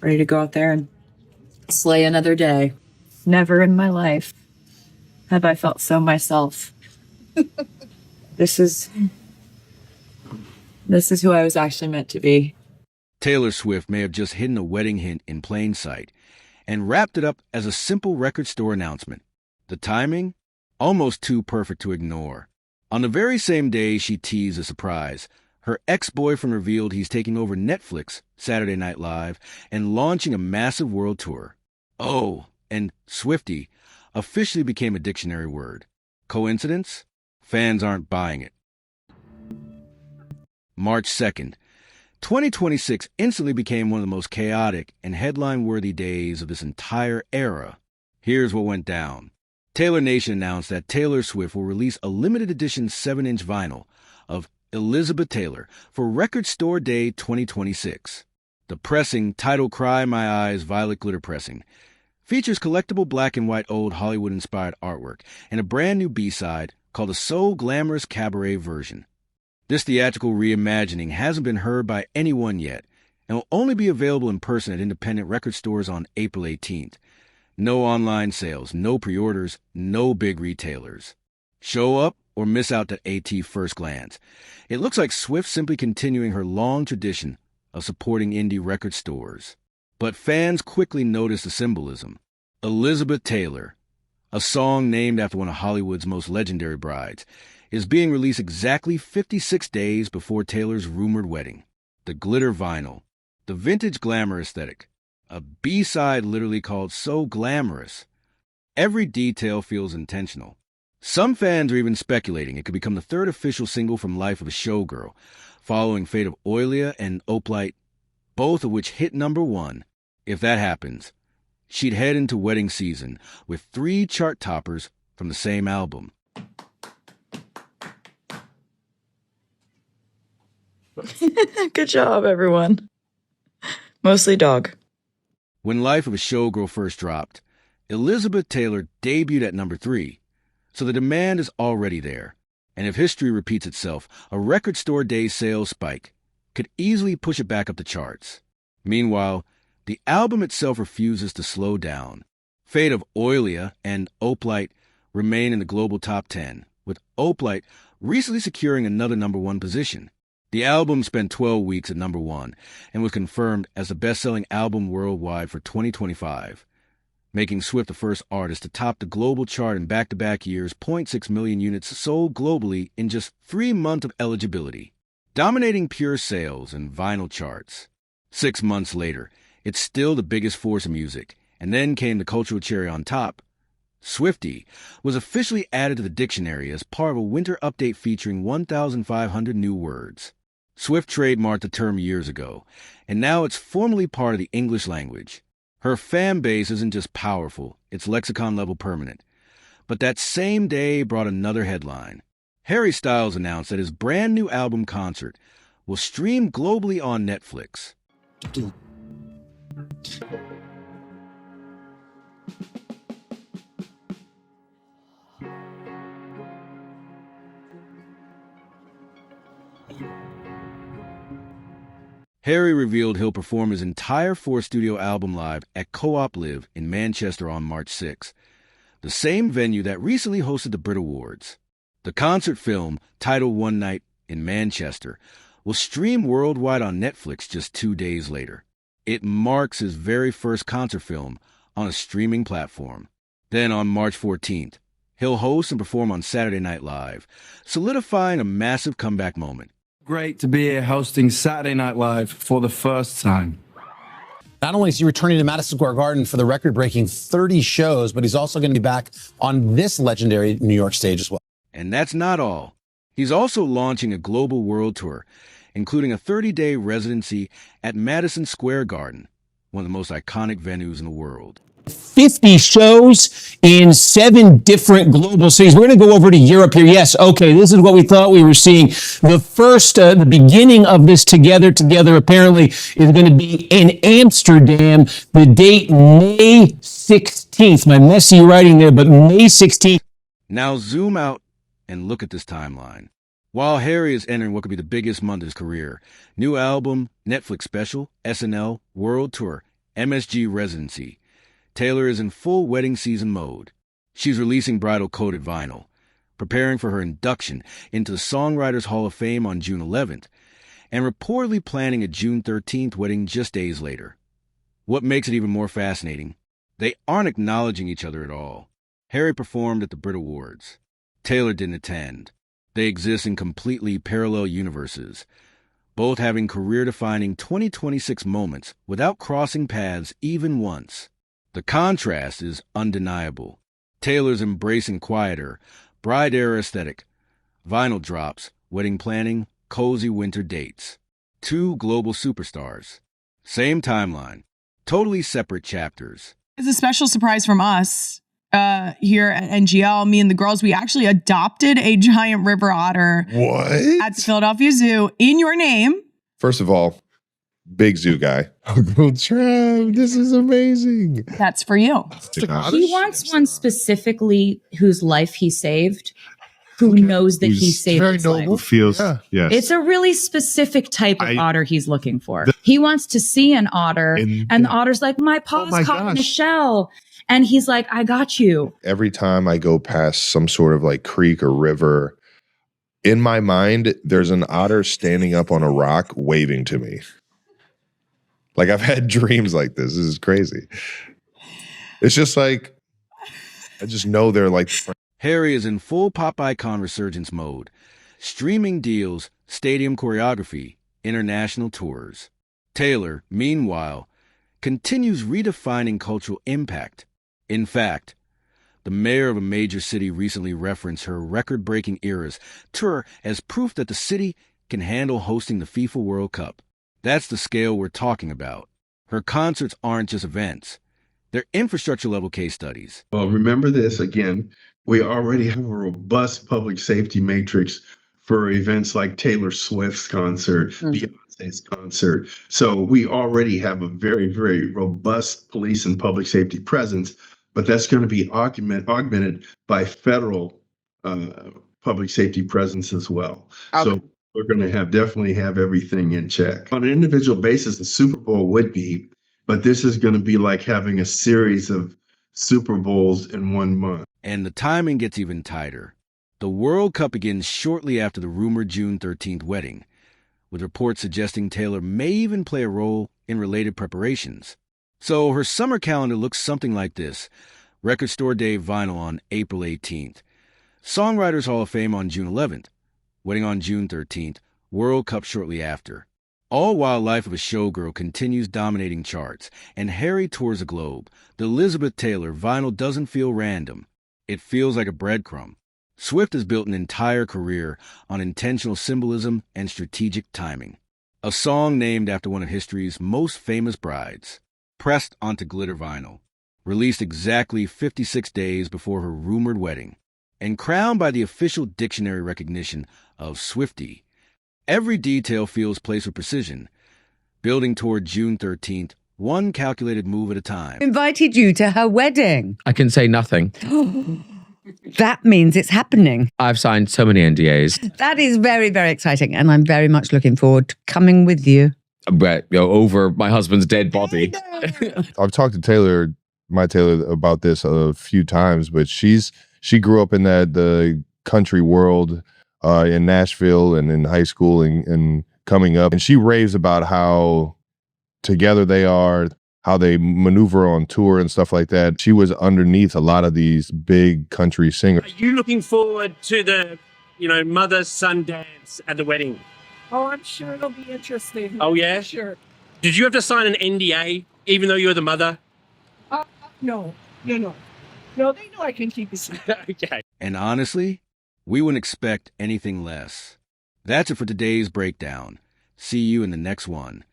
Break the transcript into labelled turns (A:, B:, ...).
A: ready to go out there and slay another day. Never in my life have I felt so myself. This is who I was actually meant to be.
B: Taylor Swift may have just hidden a wedding hint in plain sight and wrapped it up as a simple record store announcement. The timing? Almost too perfect to ignore. On the very same day she teased a surprise, her ex-boyfriend revealed he's taking over Netflix, Saturday Night Live, and launching a massive world tour. Oh, and Swiftie officially became a dictionary word. Coincidence? Fans aren't buying it. March 2nd. 2026 instantly became one of the most chaotic and headline-worthy days of this entire era. Here's what went down. Taylor Nation announced that Taylor Swift will release a limited edition 7-inch vinyl of Elizabeth Taylor for Record Store Day 2026. The pressing, title Cry My Eyes Violet Glitter pressing, features collectible black and white old Hollywood-inspired artwork and a brand new B-side called the So Glamorous Cabaret version. This theatrical reimagining hasn't been heard by anyone yet and will only be available in person at independent record stores on April 18th. No online sales, no pre-orders, no big retailers. Show up or miss out at AT first glance. It looks like Swift simply continuing her long tradition of supporting indie record stores. But fans quickly noticed the symbolism. Elizabeth Taylor, a song named after one of Hollywood's most legendary brides, is being released exactly 56 days before Taylor's rumored wedding. The glitter vinyl, the vintage glamour aesthetic, a B-side literally called So Glamorous. Every detail feels intentional. Some fans are even speculating it could become the third official single from Life of a Showgirl, following Fate of Oilia and Oplite, both of which hit #1. If that happens, she'd head into wedding season with 3 chart toppers from the same album.
A: Good job, everyone. Mostly dog.
B: When Life of a Showgirl first dropped, Elizabeth Taylor debuted at #3, so the demand is already there. And if history repeats itself, a record store day sales spike could easily push it back up the charts. Meanwhile, the album itself refuses to slow down. Fate of Oilia and Oplite remain in the global top 10, with Oplite recently securing another #1 position. The album spent 12 weeks at #1 and was confirmed as the best-selling album worldwide for 2025, making Swift the first artist to top the global chart in back-to-back years, 0.6 million units sold globally in just 3 months of eligibility, dominating pure sales and vinyl charts. 6 months later, it's still the biggest force in music, and then came the cultural cherry on top. Swiftie was officially added to the dictionary as part of a winter update featuring 1,500 new words. Swift trademarked the term years ago, and now it's formally part of the English language. Her fan base isn't just powerful, it's lexicon-level permanent. But that same day brought another headline. Harry Styles announced that his brand new album concert will stream globally on Netflix. Harry revealed he'll perform his entire 4-studio album live at Co-op Live in Manchester on March 6, the same venue that recently hosted the Brit Awards. The concert film, titled One Night in Manchester, will stream worldwide on Netflix just 2 days later. It marks his very first concert film on a streaming platform. Then on March 14th, he'll host and perform on Saturday Night Live, solidifying a massive comeback moment.
C: Great to be here hosting Saturday Night Live for the first time.
D: Not only is he returning to Madison Square Garden for the record-breaking 30 shows, but he's also going to be back on this legendary New York stage as well.
B: And that's not all. He's also launching a global world tour, including a 30-day residency at Madison Square Garden, one of the most iconic venues in the world.
D: 50 shows in 7 different global cities. We're going to go over to Europe here. Yes, okay, this is what we thought we were seeing. The beginning of this Together apparently is going to be in Amsterdam. The date, May 16th. My messy writing there, but May 16th.
B: Now zoom out and look at this timeline. While Harry is entering what could be the biggest month of his career, new album, Netflix special, SNL, world tour, MSG residency, Taylor is in full wedding season mode. She's releasing bridal-coated vinyl, preparing for her induction into the Songwriters Hall of Fame on June 11th, and reportedly planning a June 13th wedding just days later. What makes it even more fascinating, they aren't acknowledging each other at all. Harry performed at the Brit Awards. Taylor didn't attend. They exist in completely parallel universes, both having career-defining 2026 moments without crossing paths even once. The contrast is undeniable. Taylor's embracing quieter, bride-era aesthetic, vinyl drops, wedding planning, cozy winter dates. Two global superstars. Same timeline. Totally separate chapters.
E: It's a special surprise from us here at NGL. Me and the girls, we actually adopted a giant river otter
F: What?
E: at the Philadelphia Zoo in your name.
F: First of all, big zoo guy. Uncle Trav, this is amazing.
E: That's for you.
G: He wants one specifically whose life he saved, who knows that he saved
F: very
G: his
F: noble.
G: life.
H: Feels,
F: Yeah.
H: yes.
G: It's a really specific type of otter he's looking for. He wants to see an otter, and the otter's like, my paw's
H: my
G: caught in a
H: gosh.
G: shell. And he's like, I got you.
F: Every time I go past some sort of like creek or river, in my mind, there's an otter standing up on a rock waving to me. Like I've had dreams like this. This is crazy. It's just like, I just know they're like.
B: Harry is in full pop icon resurgence mode. Streaming deals, stadium choreography, international tours. Taylor, meanwhile, continues redefining cultural impact. In fact, the mayor of a major city recently referenced her record-breaking Eras tour as proof that the city can handle hosting the FIFA World Cup. That's the scale we're talking about. Her concerts aren't just events. They're infrastructure-level case studies.
H: Well, remember this again. We already have a robust public safety matrix for events like Taylor Swift's concert, Beyonce's concert. So we already have a very, very robust police and public safety presence, but that's going to be augmented by federal public safety presence as well.
I: Okay.
H: So we're going to definitely have everything in check. On an individual basis, the Super Bowl would be, but this is going to be like having a series of Super Bowls in 1 month.
B: And the timing gets even tighter. The World Cup begins shortly after the rumored June 13th wedding, with reports suggesting Taylor may even play a role in related preparations. So her summer calendar looks something like this. Record Store Day vinyl on April 18th. Songwriters Hall of Fame on June 11th. Wedding on June 13th. World Cup shortly after. All while Life of a Showgirl continues dominating charts, and Harry tours the globe, the Elizabeth Taylor vinyl doesn't feel random. It feels like a breadcrumb. Swift has built an entire career on intentional symbolism and strategic timing. A song named after one of history's most famous brides, pressed onto glitter vinyl, released exactly 56 days before her rumored wedding, and crowned by the official dictionary recognition of Swiftie. Every detail feels placed with precision, building toward June 13th, one calculated move at a time.
I: Invited you to her wedding.
J: I can say nothing.
I: That means it's happening.
J: I've signed so many NDAs.
I: That is very, very exciting. And I'm very much looking forward to coming with you.
J: But, over my husband's dead body.
F: I've talked to my Taylor, about this a few times, but she grew up in the country world in Nashville and in high school and coming up. And she raves about how together they are, how they maneuver on tour and stuff like that. She was underneath a lot of these big country singers.
K: Are you looking forward to the, mother-son dance at the wedding?
L: Oh, I'm sure it'll be interesting.
K: Oh, yeah?
L: Sure.
K: Did you have to sign an NDA, even though you're the mother?
L: No. No, they know I can keep a secret.
K: Okay.
B: And honestly, we wouldn't expect anything less. That's it for today's breakdown. See you in the next one.